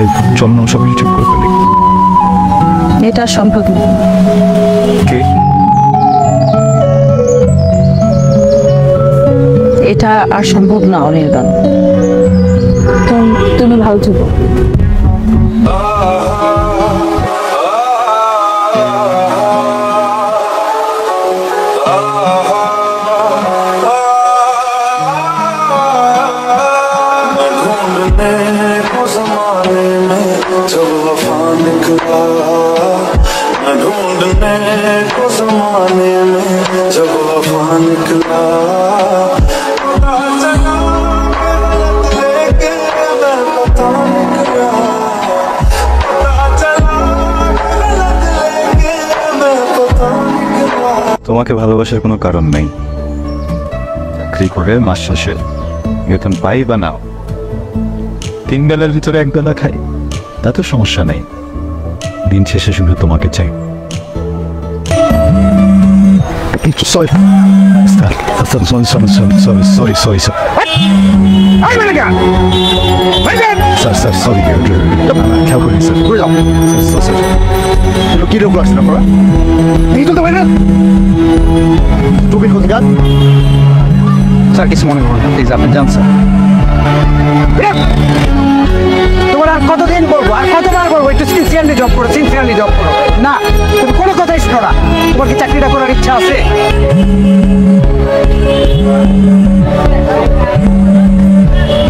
এই চল না সব ঠিক করে ফেলি। এটা সম্ভব না। কি? এটা আর সম্ভব না অনির্বাণ। তুমি ভালো থেকো। তোমাকে ভালোবাসার কোনো কারণ নেই। চাকরি করে মাস শেষে বেতন পাই বা নাও, 3 বেলার ভিতরে 1 বেলা খাই, তাতে সমস্যা নেই। দিন শেষে শুধু তোমাকে চাই। Sorry, কি রোগ আসছে আপনারা? এই চলতে পারে না টুপির ক্ষতি গান। স্যার কিছু মনে করুন প্লিজ, আপনি যান স্যার। তোমার আর কতদিন বলবো, আর কতবার বলবো একটু সিনসিয়ারলি জব করো, সিনসিয়ারলি জব করো। না, তুমি কোনো কথাই শোনো না। তোমার কি চাকরিটা করার ইচ্ছা আছে?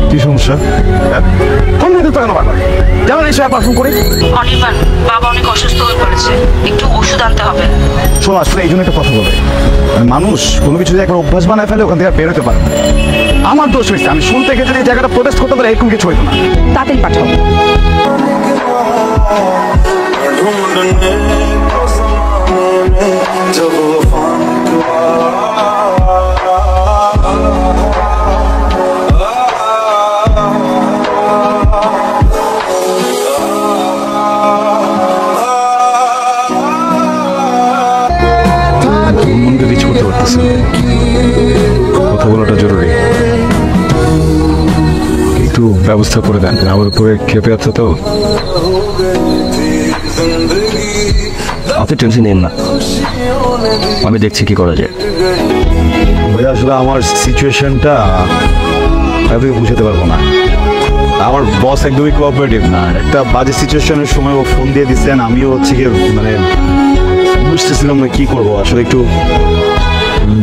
কি সমস্যা? ফোন দিতে তো কেন বারবার? যেমন এই সময় ফোন করি। অনির্বাণ, বাবা অনেক অসুস্থ হয়ে পড়েছে, একটু ওষুধ আনতে হবে। শোনো, আসলে এই জন্য একটা কথা বলে, মানুষ কোনো কিছু যদি একবার অভ্যাস বানায় ফেলে ওখান থেকে বেরোতে পারে না। আমার দোষ হয়েছে, আমি শুনতে গিয়ে যদি এই জায়গাটা প্রোটেস্ট করতে পারি এরকম কিছু হইতো না। তাড়াতাড়ি পাঠাও। মনকে রিচ করতে পারতেছি, কথা বলাটা জরুরি। একটু ব্যবস্থা করে দেন, আমার উপরে খেপে আছে তো। আপনি টেনশন নিন না, আমি দেখছি কি করা যায়। আসলে আমার সিচুয়েশনটা আমি বুঝাতে পারবো না। আমার বস একদমই কোঅপারেটিভ না। একটা বাজে সিচুয়েশনের সময় ও ফোন দিয়ে দিচ্ছেন, আমিও হচ্ছে কি মানে বুঝতেছিলাম না কি করবো। আসলে একটু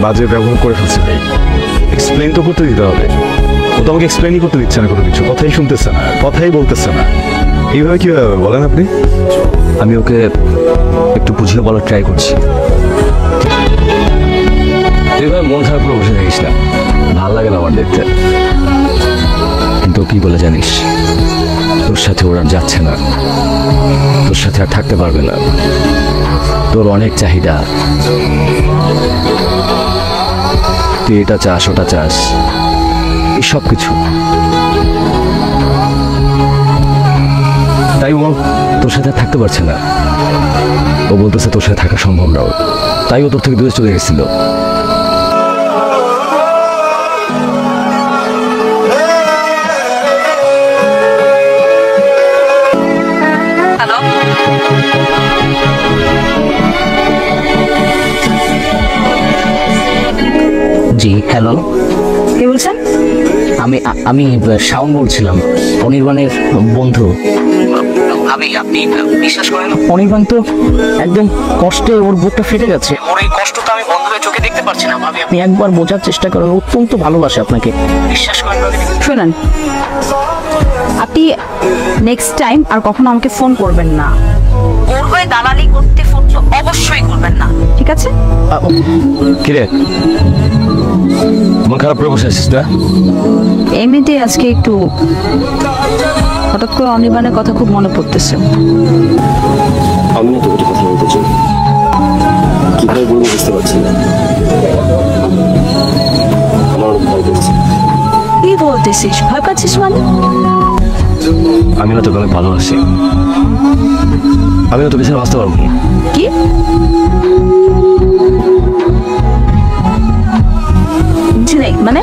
বাজে ব্যবহার করে ফেলছি। এক্সপ্লেন তো করতে দিতে হবে। ও তো আমাকে এক্সপ্লেনই করতে দিচ্ছে না কোনো কিছু, কথাই শুনতেছে না, কথাই বলতেছে না। এইভাবে কীভাবে বলেন আপনি? আমি ওকে একটু বুঝিয়ে বলার ট্রাই করছি। এভাবে মন খারাপ করে বসে থাকিস না, ভাল লাগে না আমার দেখতে। কিন্তু কি বলে জানিস, তোর সাথে ওরা যাচ্ছে না, তোর সাথে আর থাকতে পারবে না। তোর অনেক চাহিদা, তুই এটা চাস ওটা চাস, এই সব কিছু। তাই ও তোর সাথে আর থাকতে পারছে না। ও বলতেছে তোর সাথে থাকা সম্ভব না, তাই ও তোর থেকে দূরে চলে গেছিল। জি হ্যালো, কে বলছেন? আমি শাওন বলছিলাম, অনির্বাণের বন্ধু। আপনি বিশ্বাস করেন, অনির্বাণ তো একদম কষ্টে ওর বুকটা ফেটে গেছে। ওর এই কষ্ট তো আমি বন্ধুদের চোখে দেখতে পাচ্ছি না। ভাবি আপনি একবার বোঝার চেষ্টা করেন, অত্যন্ত ভালোবাসে আপনাকে। বিশ্বাস করেন। শুনেন, আপনি নেক্সট টাইম আর কখনো আমাকে ফোন করবেন না। ওর হয়ে দালালি করতে ফোন তো অবশ্যই করবেন না, ঠিক আছে? কিরে মন খারাপ করে বসে আছিস না? এমনিতেই আজকে একটু হঠাৎ করে অনির্বাণের কথা খুব মনে পড়তেছে। আমি না তোকে কথা বলতে চাই, কিভাবে বলবো বুঝতে পারছি না। আমার ভয় করছে। কি বলতেছিস? ভয় পাচ্ছিস মানে? আমি না তোকে অনেক ভালোবাসি, আমি না তোকে ছাড়া বাঁচতে পারবো না। কি? মানে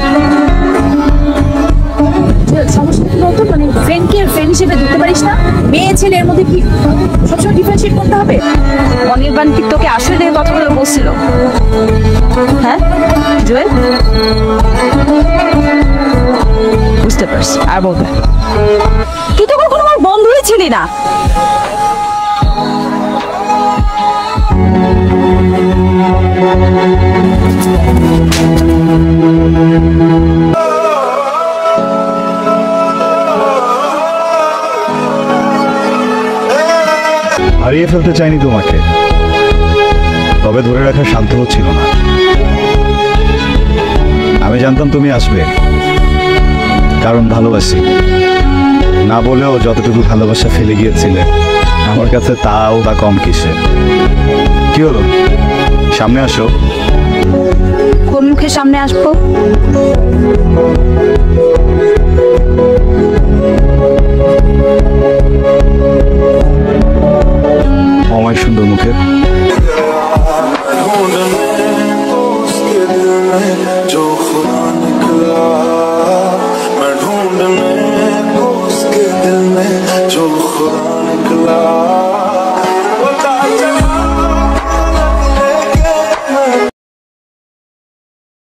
ফ্রেন্ডকে ফ্রেন্ড হিসেবে ধরতে পারিস না? মেয়ে ছেলে এর মধ্যে কি সবসময় ডিফারেন্সিয়েট করতে হবে? অনির্বাণ কি তোকে আসলে এই কথাগুলো বলছিল? হ্যাঁ জুয়েল, বুঝতে পারছি, আর বলবে তুই তো কখনো আমার বন্ধুই ছিলি না। হারিয়ে ফেলতে চাইনি তোমাকে, তবে ধরে রাখার শান্ত ছিল না। আমি জানতাম তুমি আসবে, কারণ ভালোবাসি। না বলেও যতটুকু ভালোবাসা ফেলে গিয়েছিলে আমার কাছে তাও বা কম কিসে। কি হলো, সামনে আসো। কোন মুখে সামনে আসবো?